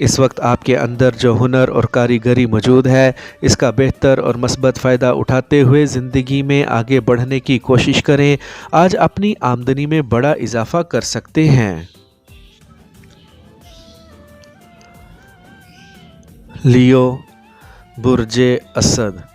اس وقت آپ کے اندر جو ہنر اور کاریگری موجود ہے، اس کا بہتر اور مثبت فائدہ اٹھاتے ہوئے زندگی میں آگے بڑھنے کی کوشش کریں۔ آج اپنی آمدنی میں بڑا اضافہ کر سکتے ہیں۔ لیو، برج اسد۔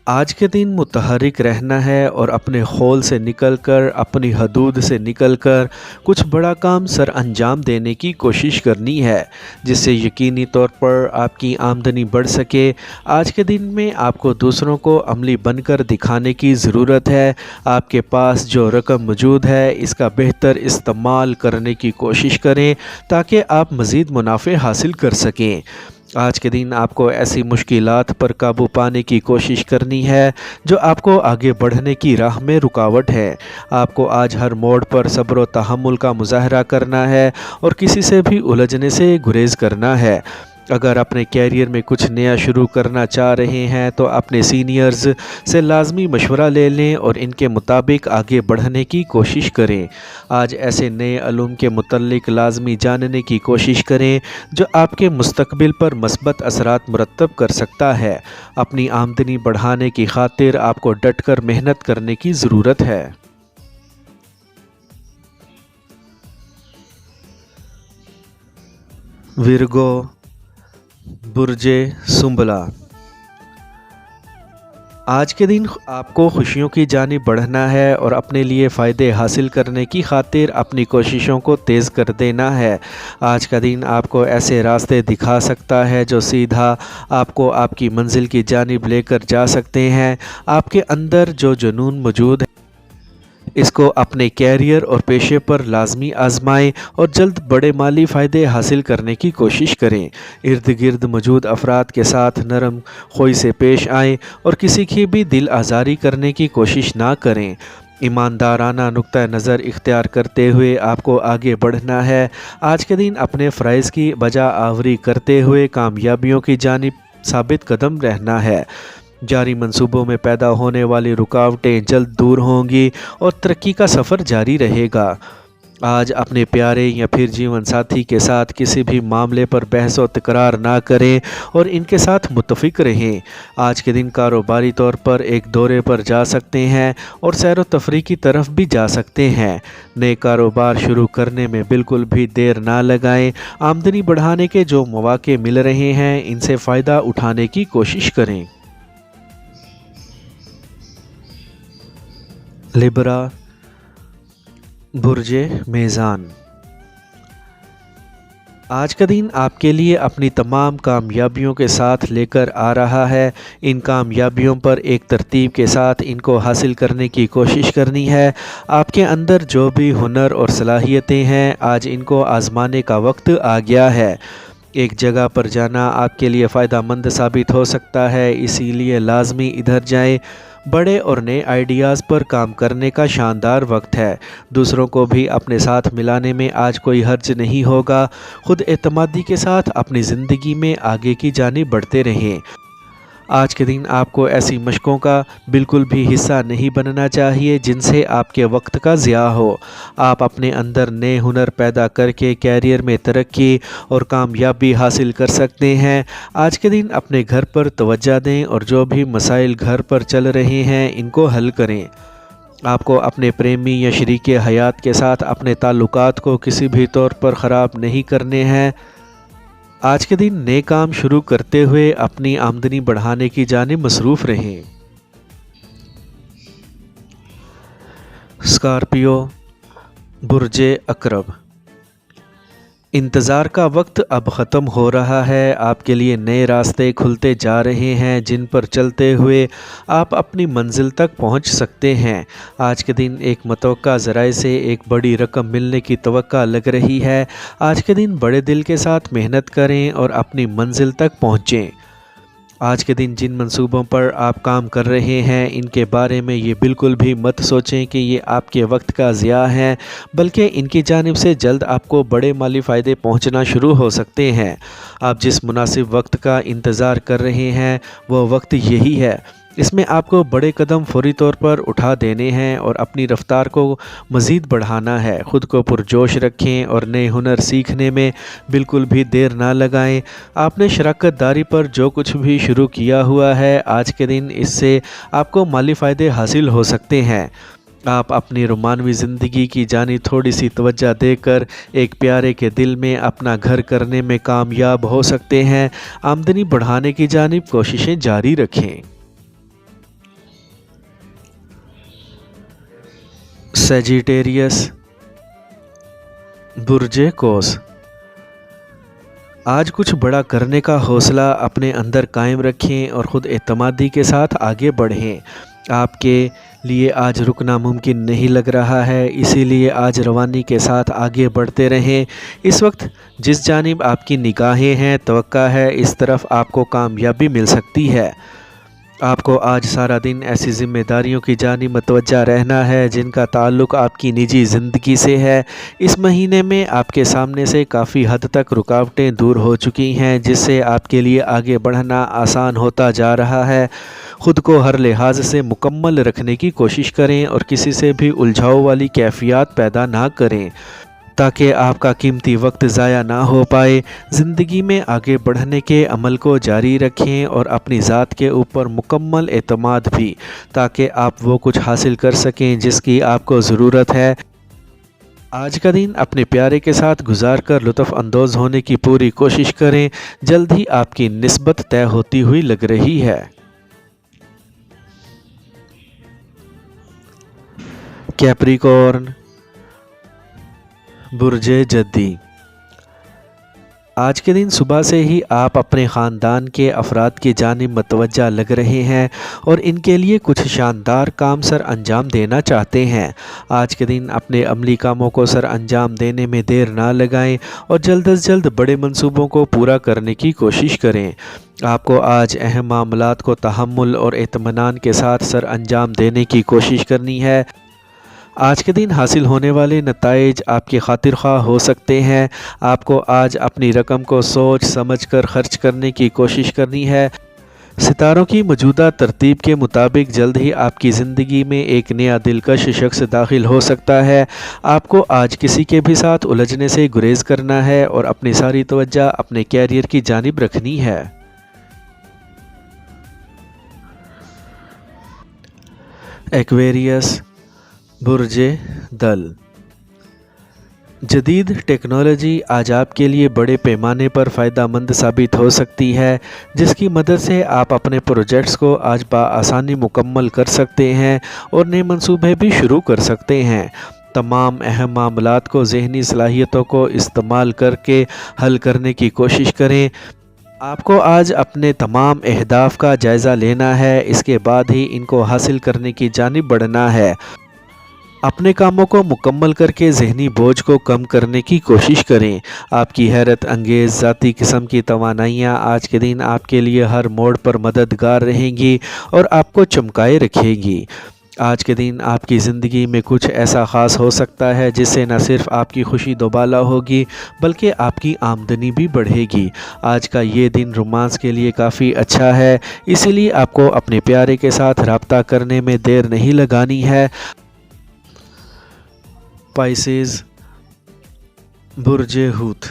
آج کے دن متحرک رہنا ہے اور اپنے خول سے نکل کر، اپنی حدود سے نکل کر کچھ بڑا کام سر انجام دینے کی کوشش کرنی ہے، جس سے یقینی طور پر آپ کی آمدنی بڑھ سکے۔ آج کے دن میں آپ کو دوسروں کو عملی بن کر دکھانے کی ضرورت ہے۔ آپ کے پاس جو رقم موجود ہے، اس کا بہتر استعمال کرنے کی کوشش کریں تاکہ آپ مزید منافع حاصل کر سکیں۔ آج کے دن آپ کو ایسی مشکلات پر قابو پانے کی کوشش کرنی ہے جو آپ کو آگے بڑھنے کی راہ میں رکاوٹ ہے۔ آپ کو آج ہر موڑ پر صبر و تحمل کا مظاہرہ کرنا ہے اور کسی سے بھی الجھنے سے گریز کرنا ہے۔ اگر اپنے کیریئر میں کچھ نیا شروع کرنا چاہ رہے ہیں تو اپنے سینئرز سے لازمی مشورہ لے لیں اور ان کے مطابق آگے بڑھنے کی کوشش کریں۔ آج ایسے نئے علوم کے متعلق لازمی جاننے کی کوشش کریں جو آپ کے مستقبل پر مثبت اثرات مرتب کر سکتا ہے۔ اپنی آمدنی بڑھانے کی خاطر آپ کو ڈٹ کر محنت کرنے کی ضرورت ہے۔ ورگو، برج سنبلہ۔ آج کے دن آپ کو خوشیوں کی جانب بڑھنا ہے اور اپنے لیے فائدے حاصل کرنے کی خاطر اپنی کوششوں کو تیز کر دینا ہے۔ آج کا دن آپ کو ایسے راستے دکھا سکتا ہے جو سیدھا آپ کو آپ کی منزل کی جانب لے کر جا سکتے ہیں۔ آپ کے اندر جو جنون موجود ہے، اس کو اپنے کیریئر اور پیشے پر لازمی آزمائیں اور جلد بڑے مالی فائدے حاصل کرنے کی کوشش کریں۔ ارد گرد موجود افراد کے ساتھ نرم خوئی سے پیش آئیں اور کسی کی بھی دل آزاری کرنے کی کوشش نہ کریں۔ ایماندارانہ نقطہ نظر اختیار کرتے ہوئے آپ کو آگے بڑھنا ہے۔ آج کے دن اپنے فرائض کی بجا آوری کرتے ہوئے کامیابیوں کی جانب ثابت قدم رہنا ہے۔ جاری منصوبوں میں پیدا ہونے والی رکاوٹیں جلد دور ہوں گی اور ترقی کا سفر جاری رہے گا۔ آج اپنے پیارے یا پھر جیون ساتھی کے ساتھ کسی بھی معاملے پر بحث و تکرار نہ کریں اور ان کے ساتھ متفق رہیں۔ آج کے دن کاروباری طور پر ایک دورے پر جا سکتے ہیں اور سیر و تفریح کی طرف بھی جا سکتے ہیں۔ نئے کاروبار شروع کرنے میں بالکل بھی دیر نہ لگائیں۔ آمدنی بڑھانے کے جو مواقع مل رہے ہیں، ان سے فائدہ اٹھانے کی کوشش کریں۔ لبرا، برج میزان۔ آج کا دن آپ کے لیے اپنی تمام کامیابیوں کے ساتھ لے کر آ رہا ہے۔ ان کامیابیوں پر ایک ترتیب کے ساتھ ان کو حاصل کرنے کی کوشش کرنی ہے۔ آپ کے اندر جو بھی ہنر اور صلاحیتیں ہیں، آج ان کو آزمانے کا وقت آ گیا ہے۔ ایک جگہ پر جانا آپ کے لیے فائدہ مند ثابت ہو سکتا ہے، اسی لیے لازمی ادھر جائیں۔ بڑے اور نئے آئیڈیاز پر کام کرنے کا شاندار وقت ہے۔ دوسروں کو بھی اپنے ساتھ ملانے میں آج کوئی حرج نہیں ہوگا۔ خود اعتمادی کے ساتھ اپنی زندگی میں آگے کی جانب بڑھتے رہیں۔ آج کے دن آپ کو ایسی مشقوں کا بالکل بھی حصہ نہیں بننا چاہیے جن سے آپ کے وقت کا ضیاع ہو۔ آپ اپنے اندر نئے ہنر پیدا کر کے کیریئر میں ترقی اور کامیابی حاصل کر سکتے ہیں۔ آج کے دن اپنے گھر پر توجہ دیں اور جو بھی مسائل گھر پر چل رہے ہیں، ان کو حل کریں۔ آپ کو اپنے پریمی یا شریک حیات کے ساتھ اپنے تعلقات کو کسی بھی طور پر خراب نہیں کرنے ہیں۔ آج کے دن نئے کام شروع کرتے ہوئے اپنی آمدنی بڑھانے کی جانب مصروف رہیں۔ اسکارپیو، برج عقرب۔ انتظار کا وقت اب ختم ہو رہا ہے۔ آپ کے لیے نئے راستے کھلتے جا رہے ہیں جن پر چلتے ہوئے آپ اپنی منزل تک پہنچ سکتے ہیں۔ آج کے دن ایک متوقع ذرائع سے ایک بڑی رقم ملنے کی توقع لگ رہی ہے۔ آج کے دن بڑے دل کے ساتھ محنت کریں اور اپنی منزل تک پہنچیں۔ آج کے دن جن منصوبوں پر آپ کام کر رہے ہیں، ان کے بارے میں یہ بالکل بھی مت سوچیں کہ یہ آپ کے وقت کا ضیاع ہے، بلکہ ان کی جانب سے جلد آپ کو بڑے مالی فائدے پہنچنا شروع ہو سکتے ہیں۔ آپ جس مناسب وقت کا انتظار کر رہے ہیں، وہ وقت یہی ہے۔ اس میں آپ کو بڑے قدم فوری طور پر اٹھا دینے ہیں اور اپنی رفتار کو مزید بڑھانا ہے۔ خود کو پرجوش رکھیں اور نئے ہنر سیکھنے میں بالکل بھی دیر نہ لگائیں۔ آپ نے شراکت داری پر جو کچھ بھی شروع کیا ہوا ہے، آج کے دن اس سے آپ کو مالی فائدے حاصل ہو سکتے ہیں۔ آپ اپنی رومانوی زندگی کی جانب تھوڑی سی توجہ دے کر ایک پیارے کے دل میں اپنا گھر کرنے میں کامیاب ہو سکتے ہیں۔ آمدنی بڑھانے کی جانب کوششیں جاری رکھیں۔ سیجیٹیریس، برج قوس، آج کچھ بڑا کرنے کا حوصلہ اپنے اندر قائم رکھیں اور خود اعتمادی کے ساتھ آگے بڑھیں۔ آپ کے لیے آج رکنا ممکن نہیں لگ رہا ہے، اسی لیے آج روانی کے ساتھ آگے بڑھتے رہیں۔ اس وقت جس جانب آپ کی نگاہیں ہیں، توقع ہے اس طرف آپ کو کامیابی مل سکتی ہے۔ آپ کو آج سارا دن ایسی ذمہ داریوں کی جانب متوجہ رہنا ہے جن کا تعلق آپ کی نجی زندگی سے ہے۔ اس مہینے میں آپ کے سامنے سے کافی حد تک رکاوٹیں دور ہو چکی ہیں، جس سے آپ کے لیے آگے بڑھنا آسان ہوتا جا رہا ہے۔ خود کو ہر لحاظ سے مکمل رکھنے کی کوشش کریں اور کسی سے بھی الجھاؤ والی کیفیات پیدا نہ کریں تاکہ آپ کا قیمتی وقت ضائع نہ ہو پائے۔ زندگی میں آگے بڑھنے کے عمل کو جاری رکھیں اور اپنی ذات کے اوپر مکمل اعتماد بھی، تاکہ آپ وہ کچھ حاصل کر سکیں جس کی آپ کو ضرورت ہے۔ آج کا دن اپنے پیارے کے ساتھ گزار کر لطف اندوز ہونے کی پوری کوشش کریں، جلد ہی آپ کی نسبت طے ہوتی ہوئی لگ رہی ہے۔ کیپریکورن، برج جدی، آج کے دن صبح سے ہی آپ اپنے خاندان کے افراد کی جانب متوجہ لگ رہے ہیں اور ان کے لیے کچھ شاندار کام سر انجام دینا چاہتے ہیں۔ آج کے دن اپنے عملی کاموں کو سر انجام دینے میں دیر نہ لگائیں اور جلد از جلد بڑے منصوبوں کو پورا کرنے کی کوشش کریں۔ آپ کو آج اہم معاملات کو تحمل اور اطمینان کے ساتھ سر انجام دینے کی کوشش کرنی ہے۔ آج کے دن حاصل ہونے والے نتائج آپ کی خاطر خواہ ہو سکتے ہیں۔ آپ کو آج اپنی رقم کو سوچ سمجھ کر خرچ کرنے کی کوشش کرنی ہے۔ ستاروں کی موجودہ ترتیب کے مطابق جلد ہی آپ کی زندگی میں ایک نیا دلکش شخص داخل ہو سکتا ہے۔ آپ کو آج کسی کے بھی ساتھ الجھنے سے گریز کرنا ہے اور اپنی ساری توجہ اپنے کیریئر کی جانب رکھنی ہے۔ ایکویریس، برج دل، جدید ٹیکنالوجی آج آپ کے لیے بڑے پیمانے پر فائدہ مند ثابت ہو سکتی ہے، جس کی مدد سے آپ اپنے پروجیکٹس کو آج بآسانی مکمل کر سکتے ہیں اور نئے منصوبے بھی شروع کر سکتے ہیں۔ تمام اہم معاملات کو ذہنی صلاحیتوں کو استعمال کر کے حل کرنے کی کوشش کریں۔ آپ کو آج اپنے تمام اہداف کا جائزہ لینا ہے، اس کے بعد ہی ان کو حاصل کرنے کی جانب بڑھنا ہے۔ اپنے کاموں کو مکمل کر کے ذہنی بوجھ کو کم کرنے کی کوشش کریں۔ آپ کی حیرت انگیز ذاتی قسم کی توانائیاں آج کے دن آپ کے لیے ہر موڑ پر مددگار رہیں گی اور آپ کو چمکائے رکھے گی۔ آج کے دن آپ کی زندگی میں کچھ ایسا خاص ہو سکتا ہے جس سے نہ صرف آپ کی خوشی دوبالا ہوگی بلکہ آپ کی آمدنی بھی بڑھے گی۔ آج کا یہ دن رومانس کے لیے کافی اچھا ہے، اسی لیے آپ کو اپنے پیارے کے ساتھ رابطہ کرنے میں دیر نہیں لگانی ہے۔ پائسیز، برج حوت،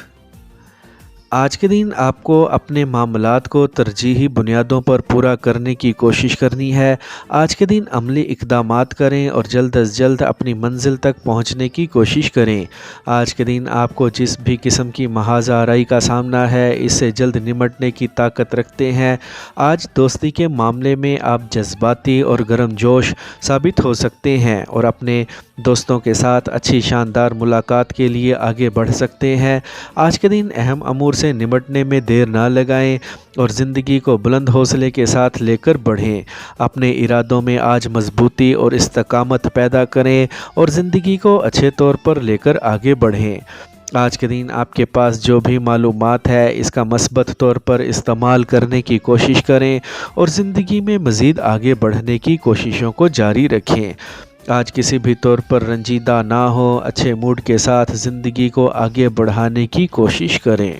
آج کے دن آپ کو اپنے معاملات کو ترجیحی بنیادوں پر پورا کرنے کی کوشش کرنی ہے۔ آج کے دن عملی اقدامات کریں اور جلد از جلد اپنی منزل تک پہنچنے کی کوشش کریں۔ آج کے دن آپ کو جس بھی قسم کی محاذ آرائی کا سامنا ہے، اس سے جلد نمٹنے کی طاقت رکھتے ہیں۔ آج دوستی کے معاملے میں آپ جذباتی اور گرم جوش ثابت ہو سکتے ہیں اور اپنے دوستوں کے ساتھ اچھی شاندار ملاقات کے لیے آگے بڑھ سکتے ہیں۔ آج کے دن اہم امور سے نمٹنے میں دیر نہ لگائیں اور زندگی کو بلند حوصلے کے ساتھ لے کر بڑھیں۔ اپنے ارادوں میں آج مضبوطی اور استقامت پیدا کریں اور زندگی کو اچھے طور پر لے کر آگے بڑھیں۔ آج کے دن آپ کے پاس جو بھی معلومات ہے اس کا مثبت طور پر استعمال کرنے کی کوشش کریں اور زندگی میں مزید آگے بڑھنے کی کوششوں کو جاری رکھیں۔ آج کسی بھی طور پر رنجیدہ نہ ہو، اچھے موڈ کے ساتھ زندگی کو آگے بڑھانے کی کوشش کریں۔